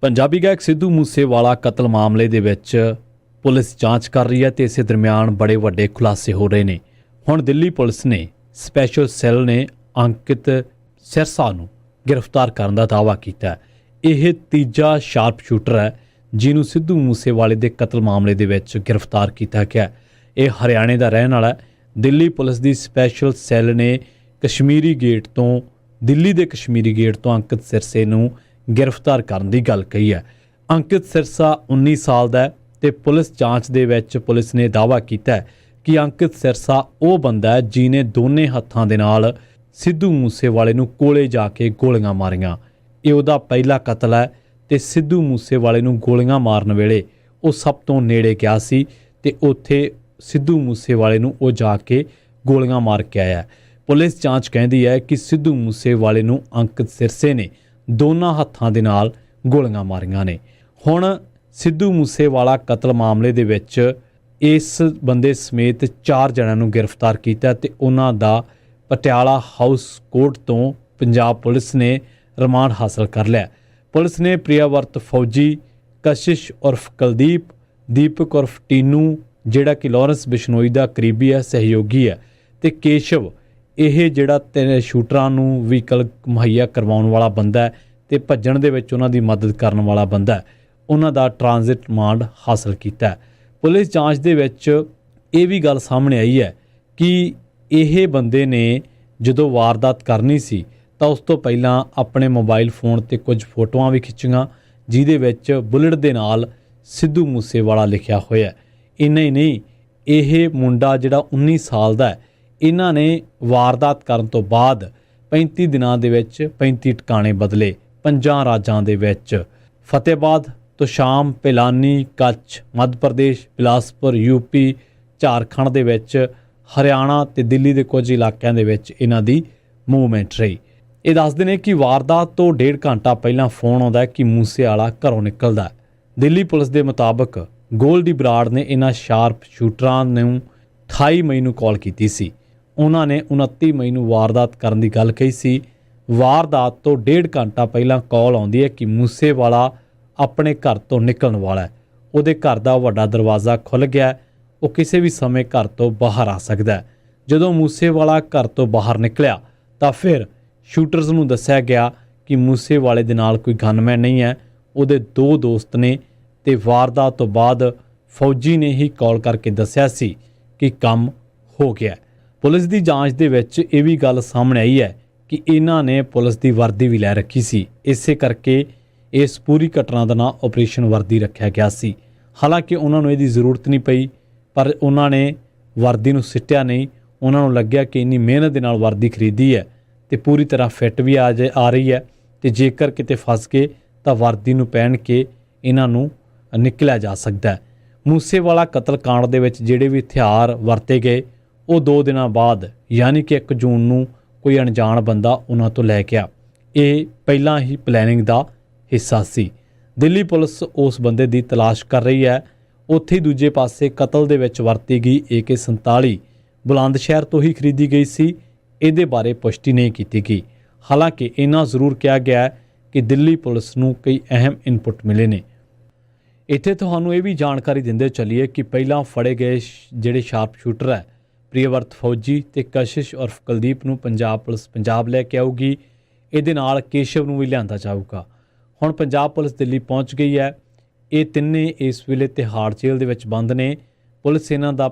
पंजाबी गायक सिद्धू मूसेवाला कतल मामले ਦੇ ਵਿੱਚ ਪੁਲਿਸ ਜਾਂਚ ਕਰ ਰਹੀ ਹੈ ਤੇ ਇਸੇ ਦਰਮਿਆਨ ਬੜੇ ਵੱਡੇ ਖੁਲਾਸੇ ਹੋ ਰਹੇ ਨੇ। ਹੁਣ ਦਿੱਲੀ ਪੁਲਿਸ ਨੇ ਸਪੈਸ਼ਲ ਸੈੱਲ ਨੇ ਅੰਕਿਤ ਸਿਰਸਾ ਨੂੰ ਗ੍ਰਿਫਤਾਰ ਕਰਨ ਦਾ ਦਾਅਵਾ ਕੀਤਾ ਹੈ। ਇਹ ਤੀਜਾ ਸ਼ਾਰਪ ਸ਼ੂਟਰ ਹੈ ਜਿਹਨੂੰ ਸਿੱਧੂ ਮੂਸੇਵਾਲੇ ਦੇ ਕਤਲ ਮਾਮਲੇ ਦੇ ਵਿੱਚ ਗ੍ਰਿਫਤਾਰ ਕੀਤਾ ਗਿਆ। ਇਹ ਹਰਿਆਣੇ ਦਾ ਰਹਿਣ ਵਾਲਾ ਹੈ। ਦਿੱਲੀ ਪੁਲਿਸ ਦੀ ਸਪੈਸ਼ਲ ਸੈੱਲ ਨੇ ਕਸ਼ਮੀਰੀ ਗੇਟ ਤੋਂ ਦਿੱਲੀ ਦੇ ਕਸ਼ਮੀਰੀ ਗੇਟ ਤੋਂ ਅੰਕਿਤ ਸਿਰਸੇ ਨੂੰ गिरफ्तार करने की गल कही है। अंकित सिरसा 19 साल का है तो पुलिस जांच दे विच पुलिस ने दावा किया है कि अंकित सिरसा वो बंदा है जिन्हें दोनों हत्थों के नाल सिद्धू मूसेवाले नूं कोले जाके गोलियां मारियां। ये उहदा पहला कतल है तो सिद्धू मूसेवाले नूं गोलियां मारन वेले वो सब तो नेड़े गया सी ते उत्थे सिद्धू मूसेवाले नूं वो जाके गोलियां मार के आया। पुलिस जांच कहती है कि सिद्धू मूसेवाले नूं अंकित सिरसे ने दोनों हत्थों के नाल गोलियां मारियां ने। हुण सिद्धू मूसेवाला कतल मामले दे विच इस बंदे समेत 4 जणिਆਂ ਨੂੰ गिरफ्तार किया ते उन्हां दा पटियाला हाउस कोर्ट तो पंजाब पुलिस ने रिमांड हासिल कर लिया। पुलिस ने प्रियावर्त फौजी, कशिश उर्फ कुलदीप, दीपक उर्फ टीनू जिहड़ा कि लॉरेंस बिश्नोई दा करीबी है, सहयोगी है, ते केशव ਇਹ ਜਿਹੜਾ ਤਿੰਨ ਸ਼ੂਟਰਾਂ ਨੂੰ ਵਹੀਕਲ ਮੁਹੱਈਆ ਕਰਵਾਉਣ ਵਾਲਾ ਬੰਦਾ ਹੈ ਤੇ ਭੱਜਣ ਦੇ ਵਿੱਚ ਉਹਨਾਂ ਦੀ ਮਦਦ ਕਰਨ ਵਾਲਾ ਬੰਦਾ ਹੈ, ਉਹਨਾਂ ਦਾ ਟ੍ਰਾਂਜ਼ਿਟ ਰਿਮਾਂਡ ਹਾਸਲ ਕੀਤਾ ਹੈ। ਪੁਲਿਸ ਜਾਂਚ ਦੇ ਵਿੱਚ ਇਹ ਵੀ ਗੱਲ ਸਾਹਮਣੇ ਆਈ ਹੈ ਕਿ ਇਹ ਬੰਦੇ ਨੇ ਜਦੋਂ ਵਾਰਦਾਤ ਕਰਨੀ ਸੀ ਤਾਂ ਉਸ ਤੋਂ ਪਹਿਲਾਂ ਆਪਣੇ ਮੋਬਾਈਲ ਫੋਨ ਤੇ ਕੁਝ ਫੋਟੋਆਂ ਵੀ ਖਿੱਚੀਆਂ ਜਿਹਦੇ ਵਿੱਚ ਬੁਲਟ ਦੇ ਨਾਲ ਸਿੱਧੂ ਮੂਸੇਵਾਲਾ ਲਿਖਿਆ ਹੋਇਆ ਹੈ। ਇੰਨਾ ਹੀ ਨਹੀਂ, ਇਹ ਮੁੰਡਾ ਜਿਹੜਾ 19 ਸਾਲ ਦਾ ਹੈ, ਇਹਨਾਂ ਨੇ ਵਾਰਦਾਤ ਕਰਨ ਤੋਂ ਬਾਅਦ 35 ਦਿਨਾਂ ਦੇ ਵਿੱਚ 35 ਟਿਕਾਣੇ ਬਦਲੇ 5 ਰਾਜਾਂ ਦੇ ਵਿੱਚ। ਫਤਿਹਬਾਦ ਤੋਂ ਸ਼ਾਮ, ਪਿਲਾਨੀ, ਕੱਛ, ਮੱਧ ਪ੍ਰਦੇਸ਼, ਬਿਲਾਸਪੁਰ, ਯੂਪੀ, ਝਾਰਖੰਡ ਦੇ ਵਿੱਚ, ਹਰਿਆਣਾ ਤੇ ਦਿੱਲੀ ਦੇ ਕੁਝ ਇਲਾਕਿਆਂ ਦੇ ਵਿੱਚ ਇਹਨਾਂ ਦੀ ਮੂਵਮੈਂਟ ਰਹੀ। ਇਹ ਦੱਸਦੇ ਨੇ ਕਿ ਵਾਰਦਾਤ ਤੋਂ 1.5 ਘੰਟਾ ਪਹਿਲਾਂ ਫੋਨ ਆਉਂਦਾ ਕਿ ਮੂਸੇਵਾਲਾ ਘਰੋਂ ਨਿਕਲਦਾ। ਦਿੱਲੀ ਪੁਲਿਸ ਦੇ ਮੁਤਾਬਕ ਗੋਲਡੀ ਬਰਾੜ ਨੇ ਇਹਨਾਂ ਸ਼ਾਰਪ ਸ਼ੂਟਰਾਂ ਨੂੰ 28 ਮਈ ਨੂੰ ਕਾਲ ਕੀਤੀ ਸੀ। ਉਹਨਾਂ ਨੇ 29 ਮਈ ਨੂੰ ਵਾਰਦਾਤ ਕਰਨ ਦੀ ਗੱਲ ਕਹੀ ਸੀ। ਵਾਰਦਾਤ ਤੋਂ 1.5 ਘੰਟਾ ਪਹਿਲਾਂ ਕਾਲ ਆਉਂਦੀ ਹੈ ਕਿ ਮੂਸੇਵਾਲਾ ਆਪਣੇ ਘਰ ਤੋਂ ਨਿਕਲਣ ਵਾਲਾ ਹੈ। ਉਹਦੇ ਘਰ ਦਾ ਵੱਡਾ ਦਰਵਾਜ਼ਾ ਖੁੱਲ੍ਹ ਗਿਆ, ਉਹ ਕਿਸੇ ਵੀ ਸਮੇਂ ਘਰ ਤੋਂ ਬਾਹਰ ਆ ਸਕਦਾ ਹੈ। ਜਦੋਂ ਮੂਸੇਵਾਲਾ ਘਰ ਤੋਂ ਬਾਹਰ ਨਿਕਲਿਆ ਤਾਂ ਫਿਰ ਸ਼ੂਟਰਸ ਨੂੰ ਦੱਸਿਆ ਗਿਆ ਕਿ ਮੂਸੇਵਾਲੇ ਦੇ ਨਾਲ ਕੋਈ ਗਨਮੈਨ ਨਹੀਂ ਹੈ, ਉਹਦੇ 2 ਦੋਸਤ ਨੇ। ਤੇ ਵਾਰਦਾਤ ਤੋਂ ਬਾਅਦ ਫੌਜੀ ਨੇ ਹੀ ਕਾਲ ਕਰਕੇ ਦੱਸਿਆ ਸੀ ਕਿ ਕੰਮ ਹੋ ਗਿਆ। ਪੁਲਿਸ ਦੀ ਜਾਂਚ ਦੇ ਵਿੱਚ ਇਹ ਵੀ ਗੱਲ ਸਾਹਮਣੇ ਆਈ ਹੈ ਕਿ ਇਹਨਾਂ ਨੇ ਪੁਲਿਸ ਦੀ ਵਰਦੀ ਵੀ ਲੈ ਰੱਖੀ ਸੀ। ਇਸੇ ਕਰਕੇ ਇਸ ਪੂਰੀ ਘਟਨਾ ਦਾ ਨਾਂ ਆਪਰੇਸ਼ਨ ਵਰਦੀ ਰੱਖਿਆ ਗਿਆ ਸੀ। ਹਾਲਾਂਕਿ ਉਹਨਾਂ ਨੂੰ ਇਹਦੀ ਜ਼ਰੂਰਤ ਨਹੀਂ ਪਈ, ਪਰ ਉਹਨਾਂ ਨੇ ਵਰਦੀ ਨੂੰ ਸਿੱਟਿਆ ਨਹੀਂ। ਉਹਨਾਂ ਨੂੰ ਲੱਗਿਆ ਕਿ ਇੰਨੀ ਮਿਹਨਤ ਦੇ ਨਾਲ ਵਰਦੀ ਖਰੀਦੀ ਹੈ ਤੇ ਪੂਰੀ ਤਰ੍ਹਾਂ ਫਿੱਟ ਵੀ ਆ ਰਹੀ ਹੈ, ਤੇ ਜੇਕਰ ਕਿਤੇ ਫਸ ਗਏ ਤਾਂ ਵਰਦੀ ਨੂੰ ਪਹਿਨ ਕੇ ਇਹਨਾਂ ਨੂੰ ਨਿਕਲਿਆ ਜਾ ਸਕਦਾ ਹੈ। ਮੂਸੇਵਾਲਾ ਕਤਲ ਕਾਂਡ ਦੇ ਵਿੱਚ ਜਿਹੜੇ ਵੀ ਹਥਿਆਰ ਵਰਤੇ ਗਏ ਉਹ 2 ਦਿਨਾਂ ਬਾਅਦ ਯਾਨੀ ਕਿ 1 ਜੂਨ ਨੂੰ ਕੋਈ ਅਣਜਾਣ ਬੰਦਾ ਉਹਨਾਂ ਤੋਂ ਲੈ ਗਿਆ। ਇਹ ਪਹਿਲਾਂ ਹੀ ਪਲੈਨਿੰਗ ਦਾ ਹਿੱਸਾ ਸੀ। ਦਿੱਲੀ ਪੁਲਿਸ ਉਸ ਬੰਦੇ ਦੀ ਤਲਾਸ਼ ਕਰ ਰਹੀ ਹੈ। ਉੱਥੇ ਹੀ ਦੂਜੇ ਪਾਸੇ ਕਤਲ ਦੇ ਵਿੱਚ ਵਰਤੀ ਗਈ AK-47 ਬੁਲੰਦ ਸ਼ਹਿਰ ਤੋਂ ਹੀ ਖਰੀਦੀ ਗਈ ਸੀ। ਇਹਦੇ ਬਾਰੇ ਪੁਸ਼ਟੀ ਨਹੀਂ ਕੀਤੀ ਗਈ। ਹਾਲਾਂਕਿ ਇੰਨਾ ਜ਼ਰੂਰ ਕਿਹਾ ਗਿਆ ਕਿ ਦਿੱਲੀ ਪੁਲਿਸ ਨੂੰ ਕਈ ਅਹਿਮ ਇਨਪੁਟ ਮਿਲੇ ਨੇ। ਇੱਥੇ ਤੁਹਾਨੂੰ ਇਹ ਵੀ ਜਾਣਕਾਰੀ ਦਿੰਦੇ ਚੱਲੀਏ ਕਿ ਪਹਿਲਾਂ ਫੜੇ ਗਏ ਜਿਹੜੇ ਸ਼ਾਰਪ ਸ਼ੂਟਰ ਹੈ ਪ੍ਰਿਆਵਰਤ ਫੌਜੀ ਤੇ ਕਸ਼ਿਸ਼ ਉਰਫ ਕੁਲਦੀਪ ਨੂੰ ਪੰਜਾਬ ਪੁਲਿਸ ਪੰਜਾਬ ਲੈ ਕੇ ਆਊਗੀ। ਇਹਦੇ ਨਾਲ ਕੇਸ਼ਵ ਨੂੰ ਵੀ ਲਿਆਂਦਾ ਜਾਊਗਾ। ਹੁਣ ਪੰਜਾਬ ਪੁਲਿਸ ਦਿੱਲੀ ਪਹੁੰਚ ਗਈ ਹੈ। ਇਹ ਤਿੰਨੇ ਇਸ ਵੇਲੇ ਤਿਹਾੜ ਜੇਲ੍ਹ ਦੇ ਵਿੱਚ ਬੰਦ ਨੇ। ਪੁਲਿਸ ਇਹਨਾਂ ਦਾ